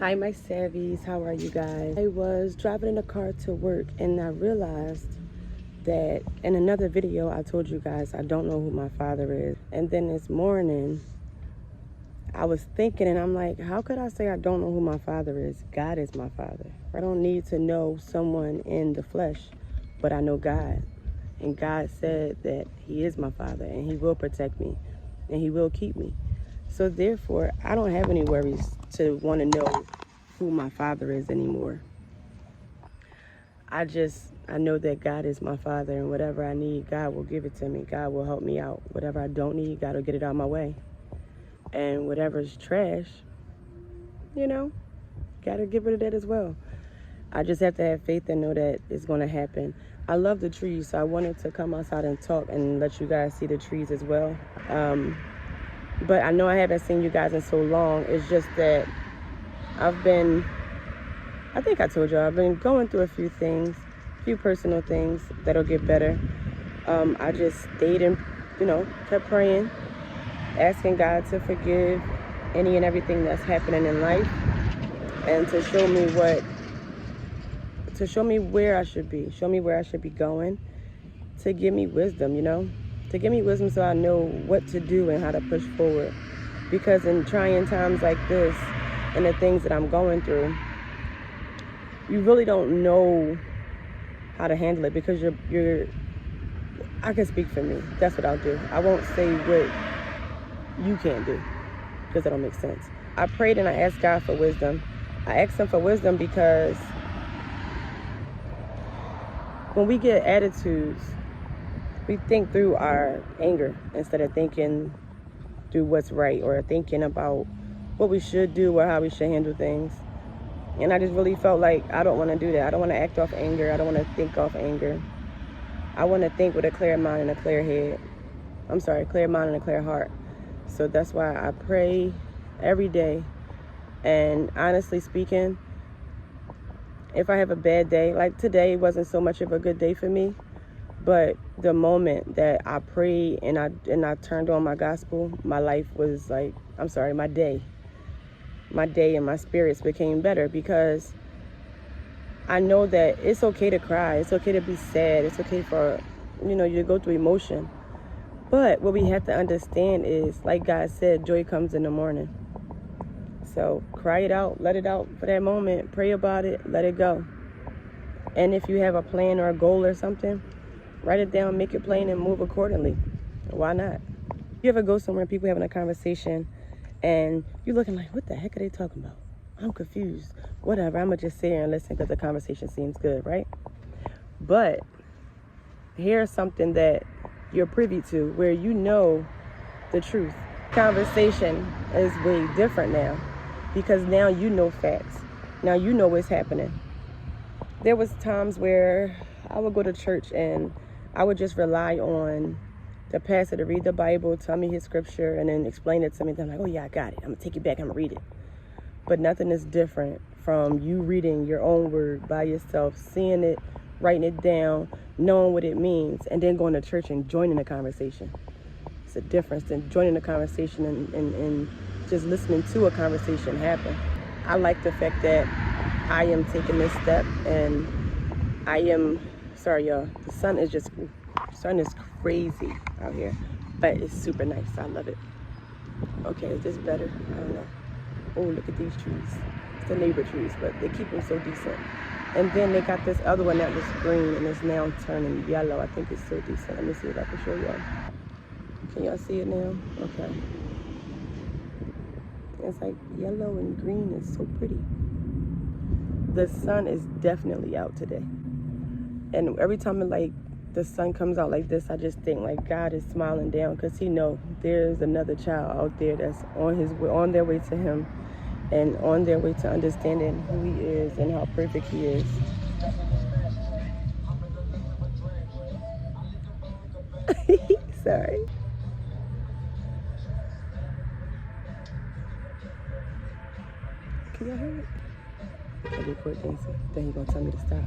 Hi, my Savies. How are you guys? I was driving in a car to work and I realized that in another video I told you guys I don't know who my father is. And then this morning I was thinking and I'm like, how could I say I don't know who my father is? God is my father. I don't need to know someone in the flesh, but I know God. And God said that he is my father and he will protect me and he will keep me. So therefore, I don't have any worries to want to know who my father is anymore. I know that God is my father, and whatever I need, God will give it to me. God will help me out. Whatever I don't need, God will get it out of my way. And whatever's trash, got to get rid of that as well. I just have to have faith and know that it's going to happen. I love the trees, so I wanted to come outside and talk and let you guys see the trees as well. But I know I haven't seen you guys in so long. It's just that I think I told y'all, I've been going through a few things, a few personal things that'll get better. I just stayed and, kept praying, asking God to forgive any and everything that's happening in life and to show me where I should be, show me where I should be going, to give me wisdom, to give me wisdom so I know what to do and how to push forward. Because in trying times like this and the things that I'm going through, you really don't know how to handle it because I can speak for me. That's what I'll do. I won't say what you can't do because that don't make sense. I prayed and I asked God for wisdom. I asked him for wisdom because when we get attitudes, we think through our anger instead of thinking through what's right or thinking about what we should do or how we should handle things. And I just really felt like I don't want to do that. I don't want to act off anger. I don't want to think off anger. I want to think with a clear mind and a clear head. Clear mind and a clear heart. So that's why I pray every day. And honestly speaking, if I have a bad day, like today wasn't so much of a good day for me, but the moment that I prayed and I turned on my gospel, my life was like, my day and my spirits became better because I know that it's okay to cry. It's okay to be sad. It's okay for, you to go through emotion. But what we have to understand is, like God said, joy comes in the morning. So cry it out, let it out for that moment, pray about it, let it go. And if you have a plan or a goal or something, write it down, make it plain and move accordingly. Why not? You ever go somewhere and people having a conversation and you're looking like, what the heck are they talking about? I'm confused. Whatever, I'm going to just sit here and listen because the conversation seems good, right? But here's something that you're privy to where you know the truth. Conversation is way different now because now you know facts. Now you know what's happening. There was times where I would go to church and I would just rely on the pastor to read the Bible, tell me his scripture, and then explain it to me. Then I'm like, oh yeah, I got it. I'm going to take it back. I'm going to read it. But nothing is different from you reading your own word by yourself, seeing it, writing it down, knowing what it means, and then going to church and joining the conversation. It's a difference than joining the conversation and just listening to a conversation happen. I like the fact that I am taking this step and I am, sorry y'all, the sun is crazy out here, but it's super nice. I love it. Okay, is this better? I don't know. Oh, look at these trees. It's the neighbor trees, but they keep them so decent. And then they got this other one that was green and it's now turning yellow. I think it's so decent. Let me see if I can show y'all. Can y'all see it now? Okay. It's like yellow and green. It's so pretty. The sun is definitely out today. And every time the sun comes out like this, I just think like God is smiling down because he know there's another child out there that's on their way to him and on their way to understanding who he is and how perfect he is. Sorry. Can y'all hear it? I record dancing. Then he's gonna tell me to stop.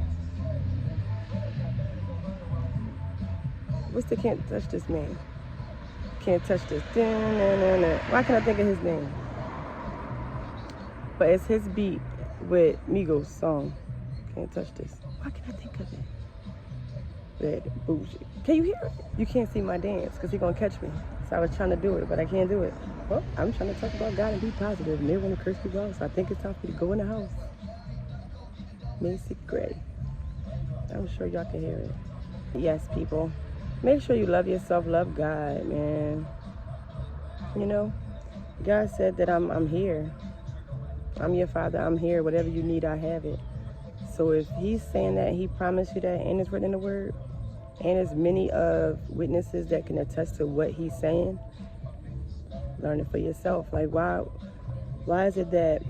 What's the can't touch this man? Can't touch this. Why can't I think of his name? But it's his beat with Migos song. Can't touch this. Why can't I think of it? That bullshit. Can you hear it? You can't see my dance because he's going to catch me. So I was trying to do it, but I can't do it. Well, I'm trying to talk about God and be positive. And they want to curse me out, so I think it's time for me to go in the house. Macy Gray. I'm sure y'all can hear it. Yes, people. Make sure you love yourself, love God, man. You know, God said that I'm here. I'm your father, I'm here. Whatever you need, I have it. So if he's saying that, he promised you that, and it's written in the word, and there's many of witnesses that can attest to what he's saying, learn it for yourself. Like, why is it that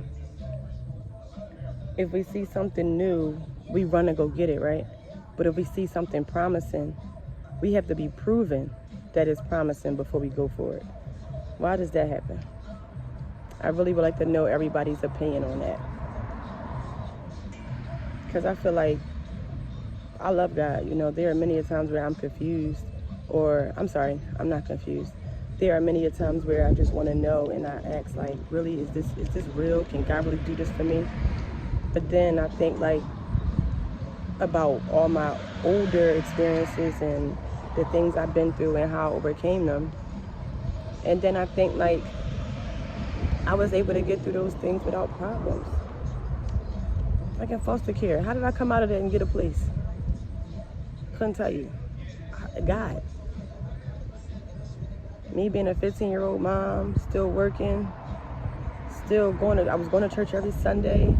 if we see something new, we run and go get it, right? But if we see something promising, we have to be proven that it's promising before we go for it. Why does that happen? I really would like to know everybody's opinion on that. Because I feel like I love God. You know, there are many times where I'm confused, or I'm sorry, I'm not confused. There are many times where I just want to know, and I ask, like, really, is this real? Can God really do this for me? But then I think, like, about all my older experiences and the things I've been through and how I overcame them. And then I think, like, I was able to get through those things without problems. Like in foster care, how did I come out of that and get a place? Couldn't tell you. God. Me being a 15-year-old mom, still working, I was going to church every Sunday.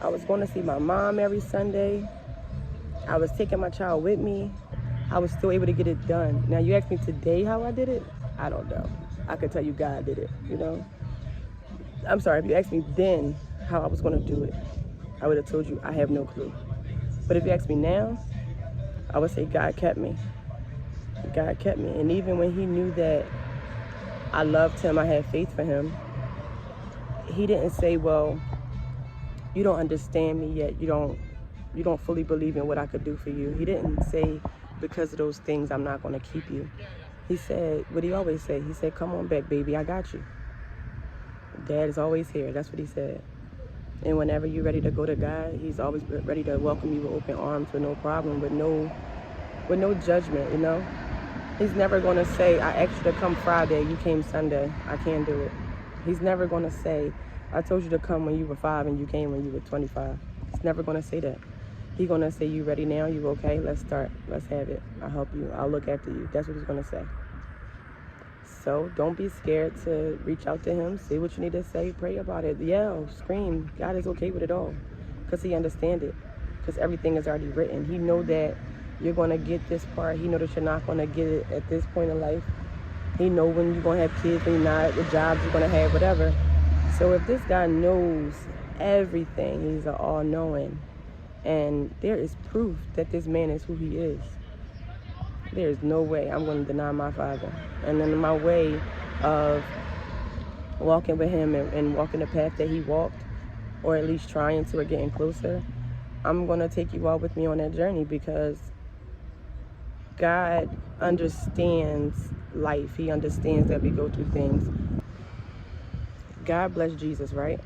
I was going to see my mom every Sunday. I was taking my child with me. I was still able to get it done. Now, you ask me today how I did it? I don't know. I could tell you God did it, you know? I'm sorry, if you asked me then how I was going to do it, I would have told you I have no clue. But if you ask me now, I would say God kept me. God kept me. And even when he knew that I loved him, I had faith for him, he didn't say, well, you don't understand me yet. You don't fully believe in what I could do for you. He didn't say, because of those things, I'm not going to keep you. He said what he always said. He said, come on back, baby, I got you. Dad is always here. That's what he said. And whenever you're ready to go to God, he's always ready to welcome you with open arms, with no problem, with no judgment, you know? He's never going to say, I asked you to come Friday, you came Sunday, I can't do it. He's never going to say, I told you to come when you were 5 and you came when you were 25. He's never going to say that. He's going to say, you ready now? You okay? Let's start. Let's have it. I'll help you. I'll look after you. That's what he's going to say. So don't be scared to reach out to him. Say what you need to say. Pray about it. Yell, scream. God is okay with it all because he understands it, because everything is already written. He know that you're going to get this part. He know that you're not going to get it at this point in life. He know when you're going to have kids, when you're not, the jobs you're going to have, whatever. So if this guy knows everything, he's an all-knowing, and there is proof that this man is who he is. There is no way I'm going to deny my father. And then my way of walking with him and walking the path that he walked, or at least trying to, or getting closer, I'm going to take you all with me on that journey, because God understands life. He understands that we go through things. God bless Jesus, right?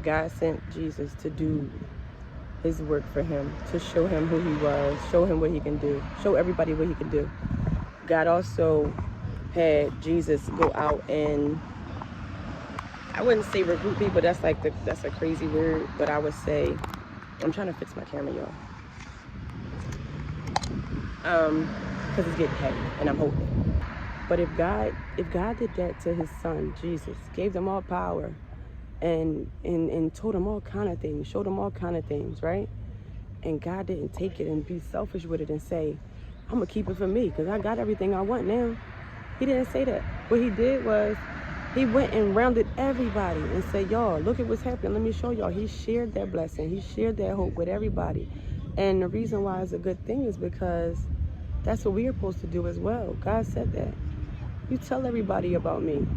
God sent Jesus to do his work for him, to show him who he was, show him what he can do, show everybody what he can do. God also had Jesus go out and, I wouldn't say recruit people, that's a crazy word, but I would say, I'm trying to fix my camera, y'all. Because it's getting heavy and I'm holding it. But if God did that to his son, Jesus, gave them all power, and told them all kind of things, showed them all kind of things, right? And God didn't take it and be selfish with it and say, I'm going to keep it for me because I got everything I want now. He didn't say that. What he did was he went and rounded everybody and said, y'all, look at what's happening. Let me show y'all. He shared that blessing. He shared that hope with everybody. And the reason why it's a good thing is because that's what we are supposed to do as well. God said that. You tell everybody about me.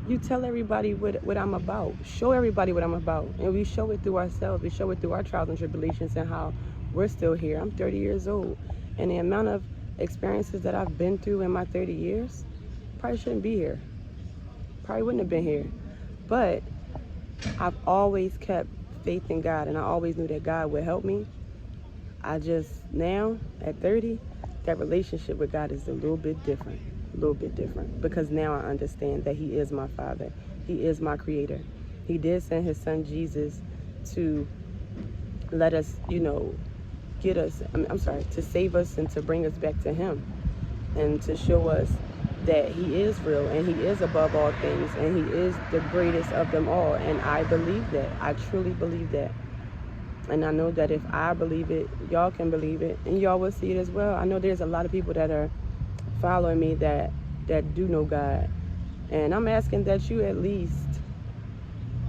You tell everybody what I'm about. Show everybody what I'm about. And we show it through ourselves. We show it through our trials and tribulations and how we're still here. I'm 30 years old. And the amount of experiences that I've been through in my 30 years, probably shouldn't be here. Probably wouldn't have been here. But I've always kept faith in God, and I always knew that God would help me. I just, now at 30, that relationship with God is a little bit different. Because now I understand that He is my Father. He is my Creator. He did send His Son Jesus to let us, get us, to save us and to bring us back to Him, and to show us that He is real and He is above all things and He is the greatest of them all. And I believe that. I truly believe that. And I know that if I believe it, y'all can believe it, and y'all will see it as well. I know there's a lot of people that are following me that do know God. And I'm asking that you at least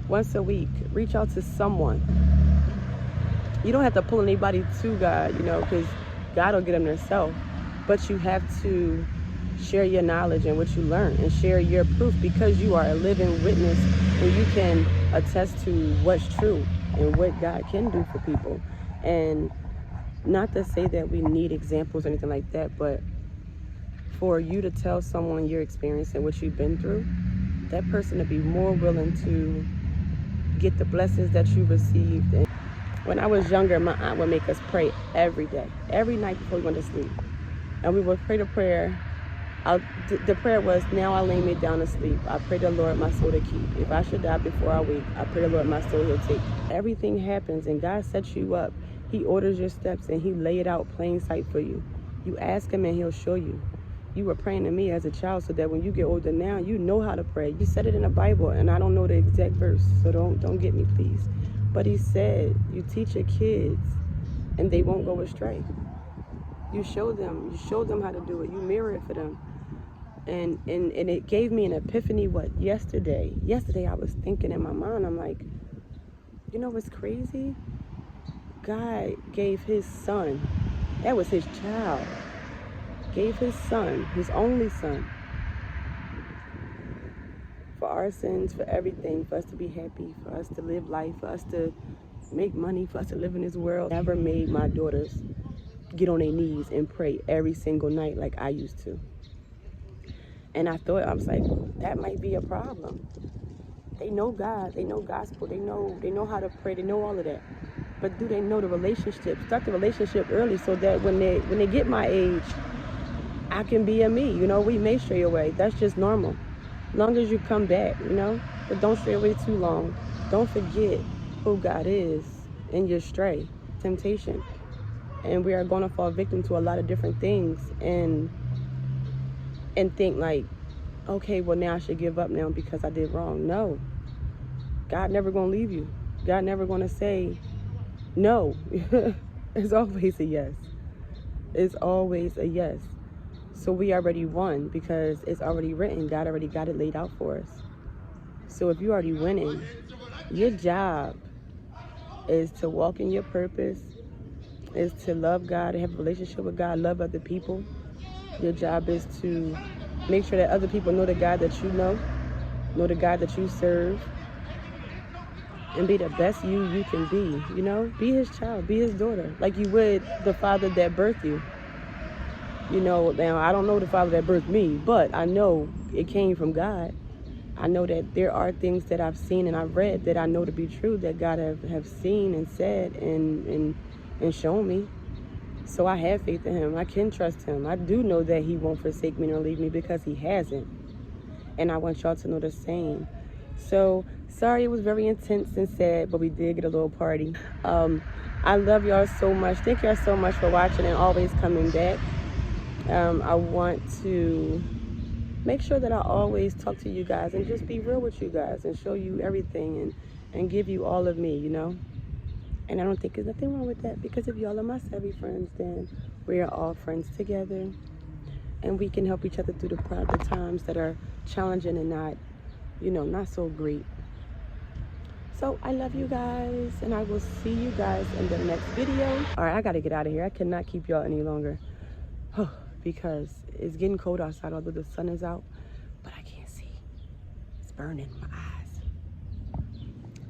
once a week reach out to someone. You don't have to pull anybody to God, because God will get them themselves. But you have to share your knowledge and what you learn, and share your proof, because you are a living witness and you can attest to what's true and what God can do for people. And not to say that we need examples or anything like that, but for you to tell someone your experience and what you've been through, that person to be more willing to get the blessings that you received. And when I was younger, my aunt would make us pray every day, every night before we went to sleep. And we would pray the prayer. The prayer was, now I lay me down to sleep. I pray the Lord my soul to keep. If I should die before I wake, I pray the Lord my soul he'll take. Everything happens and God sets you up. He orders your steps and He lay it out plain sight for you. You ask Him and He'll show you. You were praying to me as a child so that when you get older now, you know how to pray. You said it in the Bible, and I don't know the exact verse, so don't get me, please. But He said, you teach your kids and they won't go astray. You show them how to do it. You mirror it for them. And it gave me an epiphany, yesterday? Yesterday I was thinking in my mind, I'm like, you know what's crazy? God gave His Son, that was His child, gave His Son, His only Son, for our sins, for everything, for us to be happy, for us to live life, for us to make money, for us to live in this world. Never made my daughters get on their knees and pray every single night like I used to. And I was like, that might be a problem. They know God, they know gospel, they know how to pray, they know all of that. But do they know the relationship? Start the relationship early so that when they get my age, I can be a me. We may stray away. That's just normal. As long as you come back, but don't stray away too long. Don't forget who God is in your stray. Temptation. And we are going to fall victim to a lot of different things and think like, okay, well now I should give up now because I did wrong. No. God never going to leave you. God never going to say no. It's always a yes. It's always a yes. So we already won because it's already written. God already got it laid out for us. So if you're already winning, your job is to walk in your purpose, is to love God, to have a relationship with God, love other people. Your job is to make sure that other people know the God that you know the God that you serve, and be the best you can be, Be His child, be His daughter, like you would the father that birthed you. Now I don't know the father that birthed me, but I know it came from God. I know that there are things that I've seen and I've read that I know to be true, that God have seen and said and shown me. So I have faith in Him. I can trust Him. I do know that He won't forsake me nor leave me because He hasn't. And I want y'all to know the same. So, sorry it was very intense and sad, but we did get a little party. I love y'all so much. Thank y'all so much for watching and always coming back. I want to make sure that I always talk to you guys and just be real with you guys and show you everything and give you all of me, And I don't think there's nothing wrong with that, because if y'all are my savvy friends, then we are all friends together. And we can help each other through the times that are challenging and not so great. So I love you guys, and I will see you guys in the next video. All right, I got to get out of here. I cannot keep y'all any longer because it's getting cold outside, although the sun is out, but I can't see. It's burning my eyes.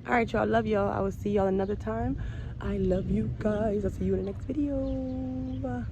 All right, y'all. Love y'all. I will see y'all another time. I love you guys. I'll see you in the next video.